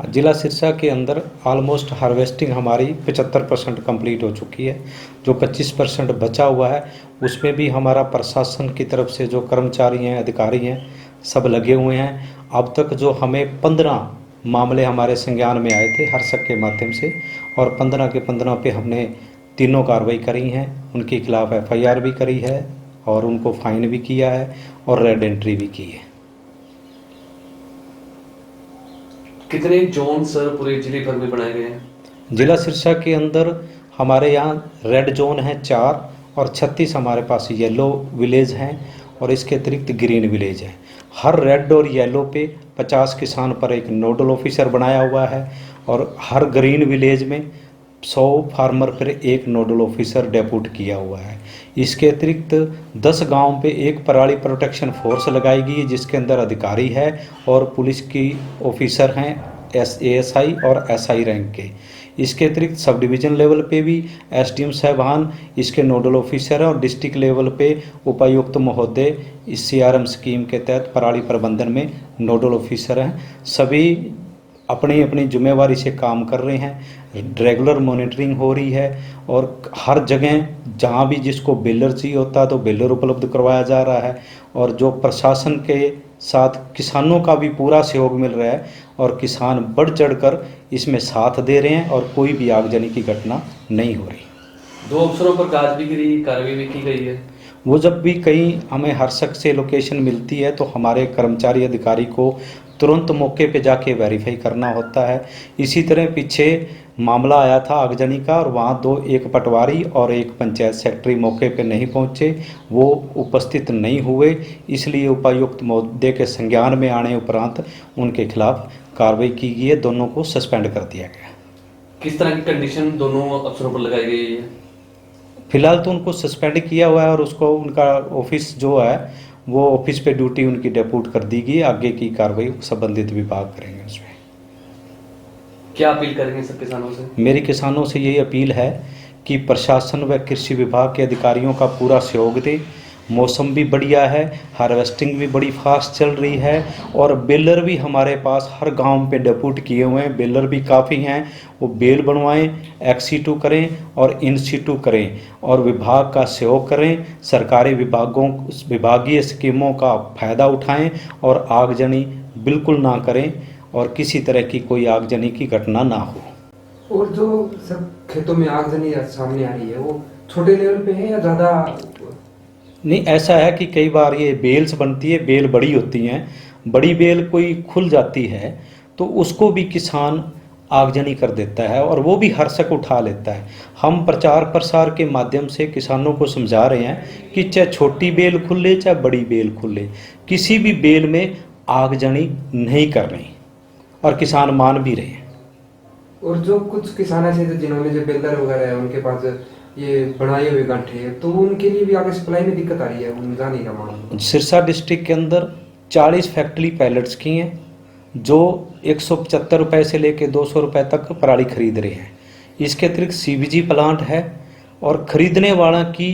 जिला सिरसा के अंदर ऑलमोस्ट हार्वेस्टिंग हमारी 75% कंप्लीट हो चुकी है। जो 25% बचा हुआ है उसमें भी हमारा प्रशासन की तरफ से जो कर्मचारी हैं, अधिकारी हैं, सब लगे हुए हैं। अब तक जो हमें 15 मामले हमारे संज्ञान में आए थे हर्षक के माध्यम से, और 15 के 15 पे हमने तीनों कार्रवाई करी हैं। उनके खिलाफ FIR भी करी है और उनको फाइन भी किया है और रेड एंट्री भी की है। कितने जोन सर पूरे जिले भर में बनाए गए हैं? जिला सिरसा के अंदर हमारे यहाँ रेड जोन है 4 और 36 हमारे पास येलो विलेज हैं और इसके अतिरिक्त ग्रीन विलेज है। हर रेड और येलो पे 50 किसान पर एक नोडल ऑफिसर बनाया हुआ है और हर ग्रीन विलेज में 100 फार्मर पर एक नोडल ऑफिसर डेप्यूट किया हुआ है। इसके अतिरिक्त 10 गांव पे एक पराली प्रोटेक्शन फोर्स लगाई गई है जिसके अंदर अधिकारी है और पुलिस की ऑफिसर हैं ASI और SI रैंक के। इसके अतिरिक्त सब डिवीज़न लेवल पे भी SDM साहबान इसके नोडल ऑफिसर हैं और डिस्ट्रिक्ट लेवल पे उपायुक्त महोदय इस CRM स्कीम के तहत पराली प्रबंधन में नोडल ऑफिसर हैं। सभी अपनी अपनी जिम्मेवारी से काम कर रहे हैं। रेगुलर मॉनिटरिंग हो रही है और हर जगह जहाँ भी जिसको बेलर चाहिए होता है तो बेलर उपलब्ध करवाया जा रहा है और जो प्रशासन के साथ किसानों का भी पूरा सहयोग मिल रहा है और किसान बढ़ चढ़कर इसमें साथ दे रहे हैं और कोई भी आगजनी की घटना नहीं हो रही। 2 अफसरों पर गाज भी गिरी, कार्रवाई भी की गई है। वो जब भी कहीं हमें हर्षक से लोकेशन मिलती है तो हमारे कर्मचारी अधिकारी को तुरंत मौके पे जाके वेरीफाई करना होता है। इसी तरह पीछे मामला आया था आगजनी का और वहाँ एक पटवारी और एक पंचायत सेक्रेटरी मौके पे नहीं पहुँचे, वो उपस्थित नहीं हुए, इसलिए उपायुक्त महोदय के संज्ञान में आने उपरांत उनके खिलाफ कार्रवाई की गई है। दोनों को सस्पेंड कर दिया गया। किस तरह की कंडीशन दोनों अफसरों पर लगाई गई है? फिलहाल तो उनको सस्पेंड किया हुआ है और उसको उनका ऑफिस जो है वो ऑफिस पे ड्यूटी उनकी डेप्यूट कर दी गई। आगे की कार्रवाई संबंधित विभाग करेंगे उसमें। क्या अपील करेंगे सब किसानों से? मेरी किसानों से यही अपील है कि प्रशासन व कृषि विभाग के अधिकारियों का पूरा सहयोग दे। मौसम भी बढ़िया है, हार्वेस्टिंग भी बड़ी फास्ट चल रही है और बेलर भी हमारे पास हर गांव पे डेप्यूट किए हुए हैं। बेलर भी काफ़ी हैं, वो बेल बनवाएं, एक्सीटू करें और इनसीटू करें और विभाग का सहयोग करें। सरकारी विभागीय स्कीमों का फ़ायदा उठाएं और आगजनी बिल्कुल ना करें और किसी तरह की कोई आगजनी की घटना ना हो। और जो सब खेतों में आगजनी सामने आ रही है वो छोटे लेवल पे है या ज़्यादा? नहीं, ऐसा है कि कई बार ये बेल्स बनती है, बेल बड़ी होती हैं, बड़ी बेल कोई खुल जाती है तो उसको भी किसान आगजनी कर देता है और वो भी हर्षक उठा लेता है। हम प्रचार प्रसार के माध्यम से किसानों को समझा रहे हैं कि चाहे छोटी बेल खुले चाहे बड़ी बेल खुले, किसी भी बेल में आगजनी नहीं करनी और किसान मान भी रहे हैं। और जो कुछ किसान ऐसे थे जिन्होंने जो बेलर वगैरह है उनके पास ये बनाए हुए गांठे हैं तो उनके लिए भी आगे सप्लाई में दिक्कत आ रही है, उन जाने का मामला। सिरसा डिस्ट्रिक्ट के अंदर 40 फैक्ट्री पैलेट्स की हैं जो 175 रुपये से लेकर 200 रुपये तक पराली खरीद रहे हैं। इसके अतिरिक्त CBG प्लांट है और ख़रीदने वाला की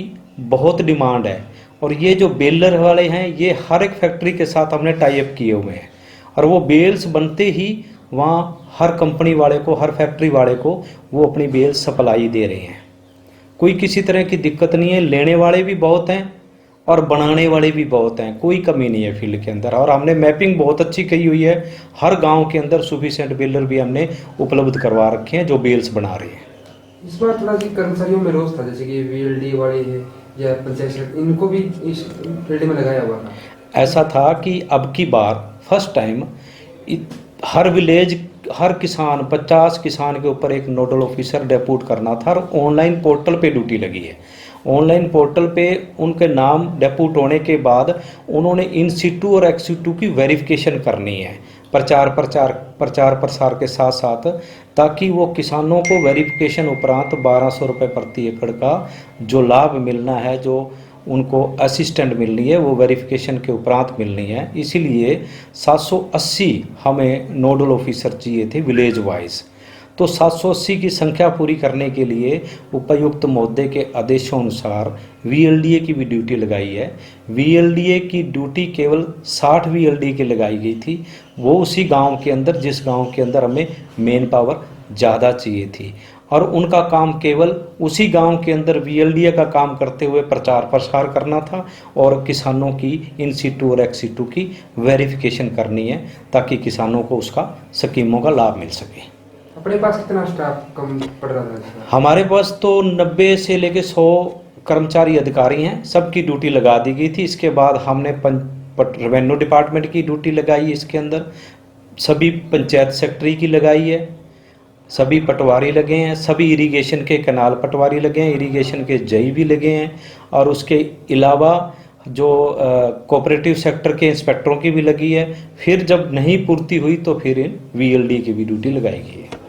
बहुत डिमांड है और ये जो बेलर वाले हैं ये हर एक फैक्ट्री के साथ हमने टाई अप किए हुए हैं और वो बेल्स बनते ही वहाँ हर कंपनी वाले को, हर फैक्ट्री वाले को वो अपनी बेल्स सप्लाई दे रहे हैं। कोई किसी तरह की दिक्कत नहीं है। लेने वाले भी बहुत हैं और बनाने वाले भी बहुत हैं, कोई कमी नहीं है फील्ड के अंदर। और हमने मैपिंग बहुत अच्छी की हुई है, हर गांव के अंदर सफिशिएंट बेलर भी हमने उपलब्ध करवा रखे हैं जो बेल्स बना रहे हैं। इस बार थोड़ा सी कर्मचारियों में रोष था, जैसे कि VLD वाले हैं या पंचायत, इनको भी इस फील्ड में लगाया हुआ था। ऐसा था कि अब की बार फर्स्ट टाइम हर विलेज, हर किसान, 50 किसान के ऊपर एक नोडल ऑफिसर डेप्यूट करना था और ऑनलाइन पोर्टल पे ड्यूटी लगी है। ऑनलाइन पोर्टल पे उनके नाम डेप्यूट होने के बाद उन्होंने इन सीटू और एक्सीटू की वेरिफिकेशन करनी है प्रचार प्रसार के साथ साथ, ताकि वो किसानों को वेरिफिकेशन उपरांत 1200 रुपये प्रति एकड़ का जो लाभ मिलना है, जो उनको असिस्टेंट मिलनी है, वो वेरिफिकेशन के उपरांत मिलनी है। इसीलिए 780 हमें नोडल ऑफिसर चाहिए थे विलेज वाइज। तो 780 की संख्या पूरी करने के लिए उपायुक्त महोदय के आदेशों अनुसार वीएलडीए की भी ड्यूटी लगाई है। वीएलडीए की ड्यूटी केवल 60 वीएलडीए की लगाई गई थी, वो उसी गांव के अंदर जिस गांव के अंदर हमें मेन पावर ज़्यादा चाहिए थी, और उनका काम केवल उसी गांव के अंदर वीएलडीए का काम करते हुए प्रचार प्रसार करना था और किसानों की इन सीटू और एक्स सीटू की वेरिफिकेशन करनी है, ताकि किसानों को उसका स्कीमों का लाभ मिल सके। अपने पास कितना स्टाफ कम पड़ रहा था? हमारे पास तो 90 से लेके 100 कर्मचारी अधिकारी हैं, सबकी ड्यूटी लगा दी गई थी। इसके बाद हमने रेवेन्यू डिपार्टमेंट की ड्यूटी लगाई, इसके अंदर सभी पंचायत सेक्रेटरी की लगाई है, सभी पटवारी लगे हैं, सभी इरिगेशन के कैनाल पटवारी लगे हैं, इरिगेशन के जई भी लगे हैं, और उसके अलावा जो कोऑपरेटिव सेक्टर के इंस्पेक्टरों की भी लगी है। फिर जब नहीं पूर्ति हुई तो फिर इन वीएलडी की भी ड्यूटी लगाई गई है।